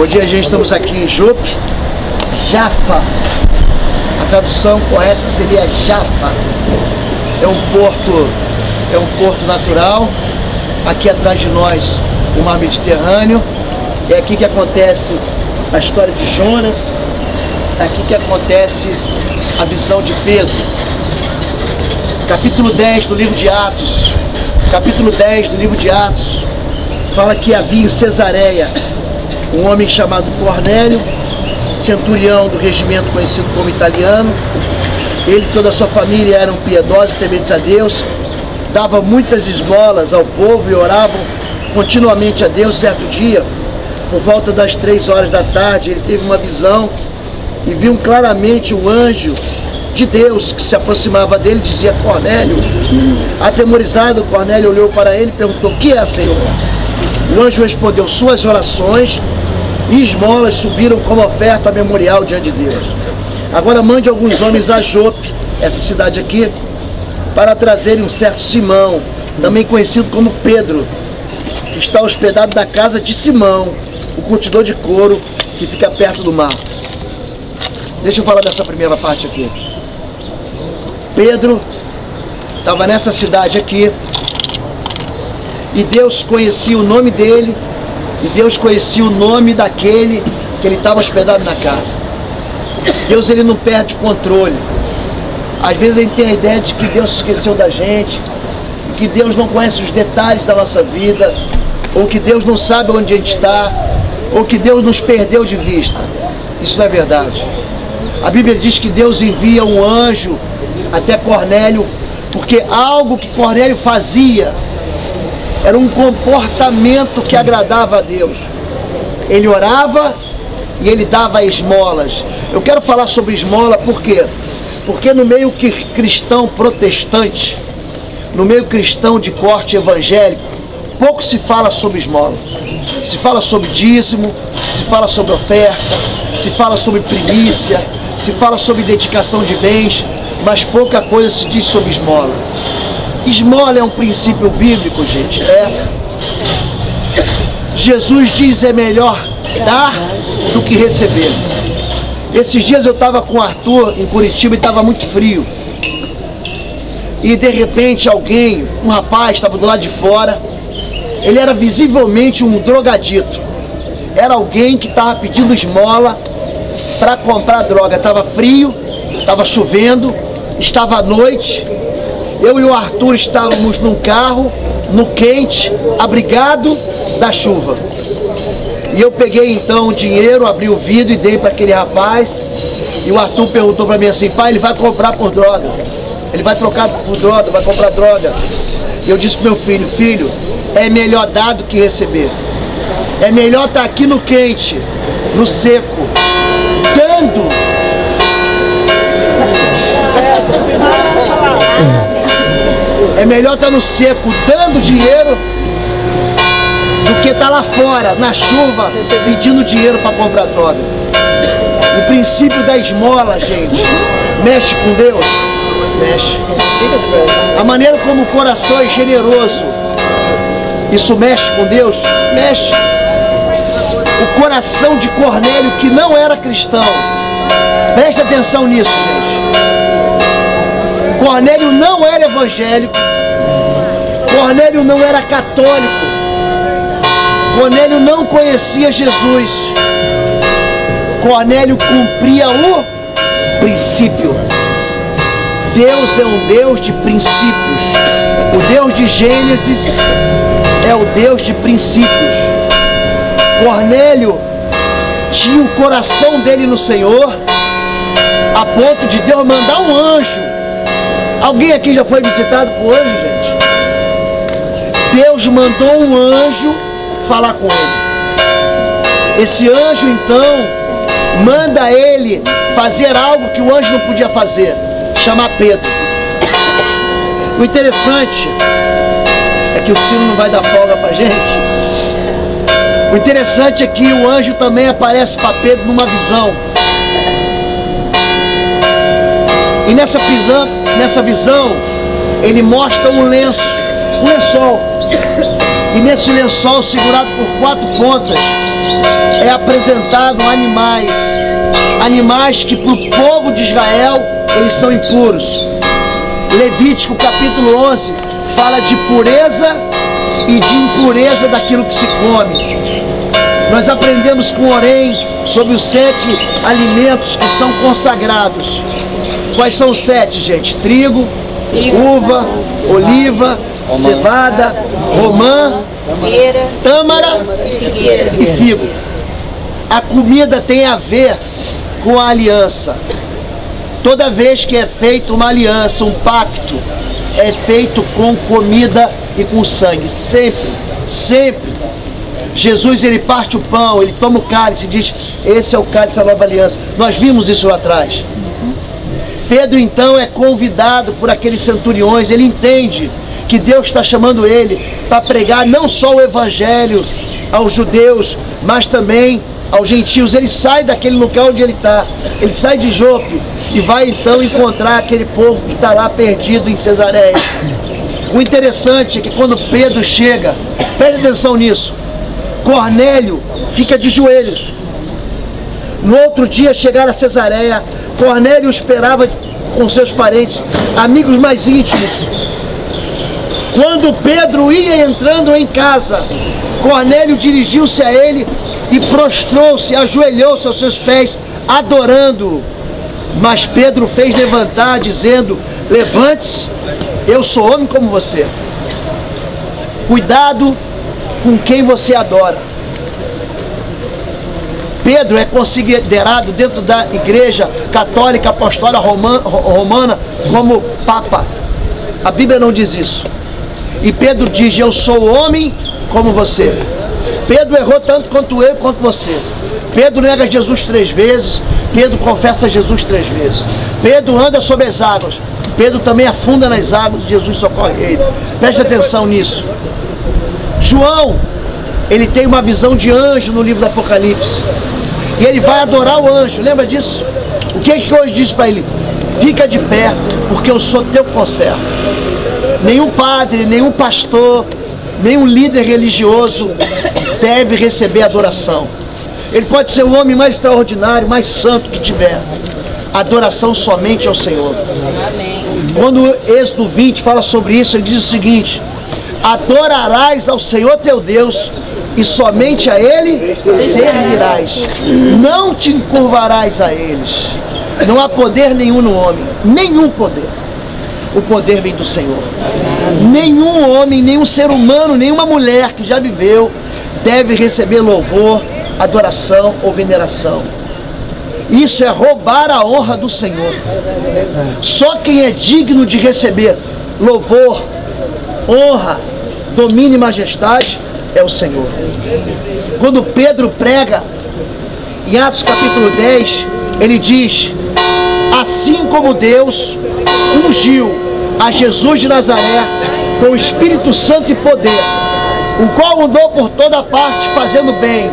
Bom dia, gente. Estamos aqui em Jope, Jaffa. A tradução correta seria Jaffa. É um porto natural. Aqui atrás de nós, o mar Mediterrâneo. É aqui que acontece a história de Jonas. É aqui que acontece a visão de Pedro. Capítulo 10 do livro de Atos. Capítulo 10 do livro de Atos fala que havia em Cesareia um homem chamado Cornélio, centurião do regimento conhecido como italiano. Ele e toda a sua família eram piedosos, tementes a Deus, davam muitas esmolas ao povo e oravam continuamente a Deus. Certo dia, por volta das 3 horas da tarde, ele teve uma visão e viu claramente um anjo de Deus que se aproximava dele e dizia: Cornélio. Atemorizado, Cornélio olhou para ele e perguntou: o que é, Senhor? O anjo respondeu: suas orações e esmolas subiram como oferta memorial diante de Deus. Agora mande alguns homens a Jope, essa cidade aqui, para trazerem um certo Simão, também conhecido como Pedro, que está hospedado na casa de Simão, o curtidor de couro, que fica perto do mar. Deixa eu falar dessa primeira parte aqui. Pedro estava nessa cidade aqui, e Deus conhecia o nome dele, e Deus conhecia o nome daquele que ele estava hospedado na casa. Deus, ele não perde controle. Às vezes a gente tem a ideia de que Deus se esqueceu da gente, que Deus não conhece os detalhes da nossa vida, ou que Deus não sabe onde a gente está, ou que Deus nos perdeu de vista. Isso não é verdade. A Bíblia diz que Deus envia um anjo até Cornélio, porque algo que Cornélio fazia era um comportamento que agradava a Deus. Ele orava e ele dava esmolas. Eu quero falar sobre esmola por quê? Porque no meio cristão protestante, no meio cristão de corte evangélico, pouco se fala sobre esmola. Se fala sobre dízimo, se fala sobre oferta, se fala sobre primícia, se fala sobre dedicação de bens, mas pouca coisa se diz sobre esmola. Esmola é um princípio bíblico, gente. Jesus diz: é melhor dar do que receber. Esses dias eu estava com o Arthur em Curitiba e estava muito frio. E de repente um rapaz estava do lado de fora. Ele era visivelmente um drogadito. Era alguém que estava pedindo esmola para comprar droga. Estava frio, estava chovendo, estava à noite. Eu e o Arthur estávamos num carro, no quente, abrigado da chuva. E eu peguei então o dinheiro, abri o vidro e dei para aquele rapaz. E o Arthur perguntou para mim assim: pai, ele vai comprar por droga. Ele vai trocar por droga, vai comprar droga. E eu disse pro meu filho: filho, é melhor dar do que receber. É melhor estar aqui no quente, no seco, dando. É melhor estar no seco dando dinheiro do que estar lá fora, na chuva, pedindo dinheiro para comprar droga. O princípio da esmola, gente, mexe com Deus? Mexe. A maneira como o coração é generoso, isso mexe com Deus? Mexe. O coração de Cornélio, que não era cristão, preste atenção nisso, gente. Cornélio não era evangélico, Cornélio não era católico, Cornélio não conhecia Jesus. Cornélio cumpria o princípio. Deus é um Deus de princípios. O Deus de Gênesis é o Deus de princípios. Cornélio tinha o coração dele no Senhor, a ponto de Deus mandar um anjo. Alguém aqui já foi visitado por anjo, gente? Deus mandou um anjo falar com ele. Esse anjo então manda ele fazer algo que o anjo não podia fazer: chamar Pedro. O interessante é que o sino não vai dar folga pra gente. O interessante é que o anjo também aparece para Pedro numa visão. E nessa visão, ele mostra um lenço um lençol. E nesse lençol, segurado por 4 pontas, é apresentado animais que para o povo de Israel eles são impuros. Levítico capítulo 11 fala de pureza e de impureza daquilo que se come. Nós aprendemos com Orém sobre os 7 alimentos que são consagrados. Quais são os 7, gente? Trigo, uva, oliva, cevada, romã, tâmara e figo. A comida tem a ver com a aliança. Toda vez que é feita uma aliança, um pacto, é feito com comida e com sangue. Sempre, sempre. Jesus, ele parte o pão, ele toma o cálice e diz: esse é o cálice da nova aliança. Nós vimos isso lá atrás. Pedro então é convidado por aqueles centuriões. Ele entende que Deus está chamando ele para pregar não só o evangelho aos judeus, mas também aos gentios. Ele sai daquele lugar onde ele está, ele sai de Jope e vai então encontrar aquele povo que está lá perdido em Cesareia. O interessante é que quando Pedro chega, preste atenção nisso, Cornélio fica de joelhos. No outro dia chegaram a Cesareia, Cornélio esperava com seus parentes, amigos mais íntimos. Quando Pedro ia entrando em casa, Cornélio dirigiu-se a ele e prostrou-se, ajoelhou-se aos seus pés, adorando-o. Mas Pedro fez levantar, dizendo: levante-se, eu sou homem como você. Cuidado com quem você adora. Pedro é considerado dentro da igreja católica apostólica romana como Papa. A Bíblia não diz isso. E Pedro diz: eu sou homem como você. Pedro errou tanto quanto eu, quanto você. Pedro nega Jesus 3 vezes. Pedro confessa Jesus 3 vezes. Pedro anda sobre as águas. Pedro também afunda nas águas. Jesus socorre ele. Preste atenção nisso. João, ele tem uma visão de anjo no livro do Apocalipse. E ele vai adorar o anjo. Lembra disso? O que que hoje diz para ele? Fica de pé, porque eu sou teu conservo. Nenhum padre, nenhum pastor, nenhum líder religioso deve receber adoração. Ele pode ser o homem mais extraordinário, mais santo que tiver. Adoração somente ao Senhor. Quando Êxodo 20 fala sobre isso, ele diz o seguinte: adorarás ao Senhor teu Deus e somente a Ele servirás. Não te encurvarás a eles. Não há poder nenhum no homem, nenhum poder. O poder vem do Senhor. Nenhum homem, nenhum ser humano, nenhuma mulher que já viveu deve receber louvor, adoração ou veneração. Isso é roubar a honra do Senhor. Só quem é digno de receber louvor, honra, domínio e majestade é o Senhor. Quando Pedro prega em Atos capítulo 10, ele diz: assim como Deus ungiu a Jesus de Nazaré com o Espírito Santo e poder, o qual andou por toda parte fazendo bem,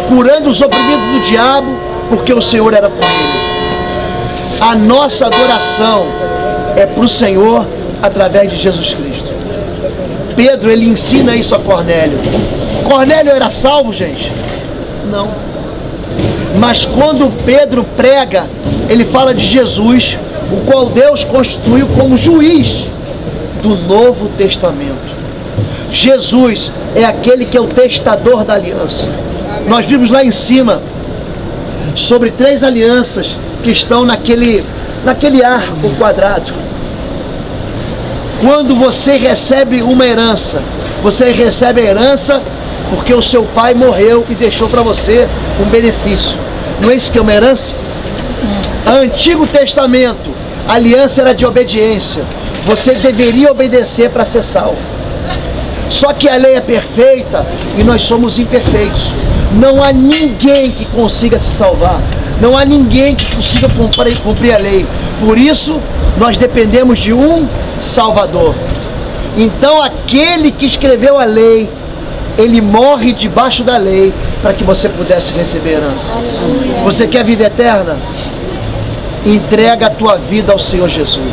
curando os oprimidos do diabo, porque o Senhor era com ele. A nossa adoração é para o Senhor através de Jesus Cristo. Pedro, ele ensina isso a Cornélio. Cornélio era salvo, gente? Não. Mas quando Pedro prega, ele fala de Jesus, o qual Deus constituiu como juiz do Novo Testamento. Jesus é aquele que é o testador da aliança. Nós vimos lá em cima sobre 3 alianças que estão naquele arco quadrado. Quando você recebe uma herança, você recebe a herança porque o seu pai morreu e deixou para você um benefício. Não é isso que é uma herança? Antigo Testamento, a aliança era de obediência. Você deveria obedecer para ser salvo. Só que a lei é perfeita e nós somos imperfeitos. Não há ninguém que consiga se salvar. Não há ninguém que consiga cumprir a lei. Por isso, nós dependemos de um Salvador. Então, aquele que escreveu a lei, ele morre debaixo da lei para que você pudesse receber herança. Você quer vida eterna? Entrega a tua vida ao Senhor Jesus.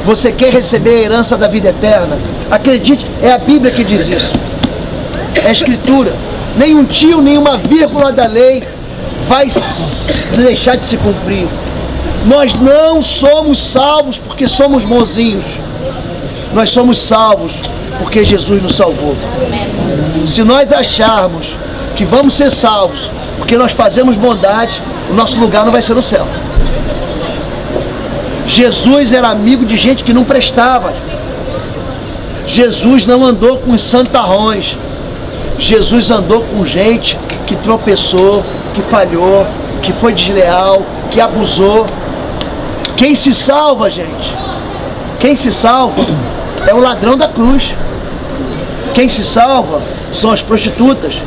Você quer receber a herança da vida eterna? Acredite, é a Bíblia que diz isso. É a Escritura. Nenhum tio, nenhuma vírgula da lei vai deixar de se cumprir. Nós não somos salvos porque somos bonzinhos. Nós somos salvos porque Jesus nos salvou. Se nós acharmos que vamos ser salvos porque nós fazemos bondade, o nosso lugar não vai ser no céu. Jesus era amigo de gente que não prestava. Jesus não andou com os santarrões. Jesus andou com gente que tropeçou, que falhou, que foi desleal, que abusou. Quem se salva, gente? Quem se salva é o ladrão da cruz. Quem se salva são as prostitutas,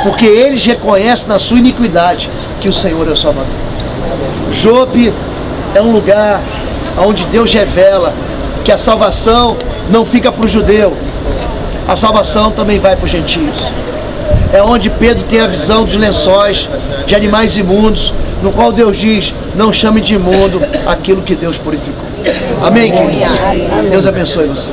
porque eles reconhecem na sua iniquidade que o Senhor é o Salvador. Jope é um lugar onde Deus revela que a salvação não fica para o judeu, a salvação também vai para os gentios. É onde Pedro tem a visão dos lençóis, de animais imundos, no qual Deus diz, não chame de imundo aquilo que Deus purificou. Amém, queridos? Deus abençoe você.